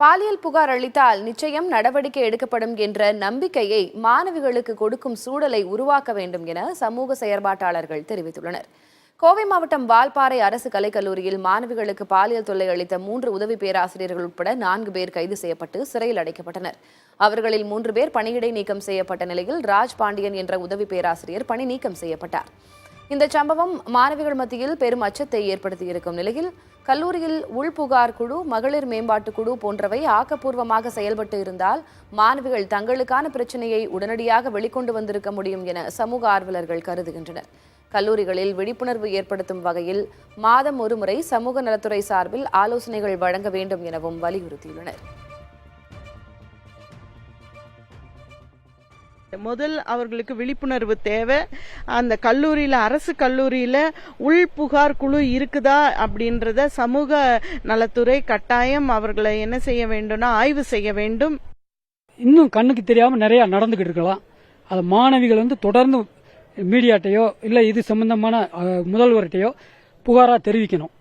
பாலியல் புகார் அளித்தால் நிச்சயம் நடவடிக்கை எடுக்கப்படும் என்ற நம்பிக்கையை மாணவிகளுக்கு கொடுக்கும் சூழலை உருவாக்க வேண்டும் என சமூக செயற்பாட்டாளர்கள் தெரிவித்துள்ளனர். கோவை மாவட்டம் வால்பாறை அரசு கலைக்கல்லூரியில் மாணவிகளுக்கு பாலியல் தொல்லை அளித்த 3 உதவி பேராசிரியர்கள் உட்பட 4 பேர் கைது செய்யப்பட்டு சிறையில் அடைக்கப்பட்டனர். அவர்களில் 3 பேர் பணியிடை நீக்கம் செய்யப்பட்ட நிலையில் ராஜ் பாண்டியன் என்ற உதவி பேராசிரியர் பணி நீக்கம் செய்யப்பட்டார். இந்த சம்பவம் மாணவிகள் மத்தியில் பெரும் அச்சத்தை ஏற்படுத்தியிருக்கும் நிலையில் கல்லூரியில் உள்புகார் குழு, மகளிர் மேம்பாட்டு குழு போன்றவை ஆக்கப்பூர்வமாக செயல்பட்டு இருந்தால் மாணவிகள் தங்களுக்கான பிரச்சினையை உடனடியாக வெளிக்கொண்டு வந்திருக்க முடியும் என சமூக ஆர்வலர்கள் கருதுகின்றனர். கல்லூரிகளில் விழிப்புணர்வு ஏற்படுத்தும் வகையில் மாதம் ஒருமுறை சமூக நலத்துறை சார்பில் ஆலோசனைகள் வழங்க வேண்டும் எனவும் வலியுறுத்தியுள்ளனர். முதல் அவர்களுக்கு விழிப்புணர்வு தேவை. அந்த கல்லூரியில, அரசு கல்லூரியில உள்புகார் குழு இருக்குதா அப்படின்றத சமூக நலத்துறை கட்டாயம் அவர்களை என்ன செய்ய வேண்டும்னா ஆய்வு செய்ய வேண்டும். இன்னும் கண்ணுக்கு தெரியாம நிறைய நடந்துகிட்டு இருக்கலாம். அது மாணவிகள் தொடர்ந்து மீடியாட்டையோ இல்ல இது சம்பந்தமான முதல்வர்கிட்டயோ புகாரா தெரிவிக்கணும்.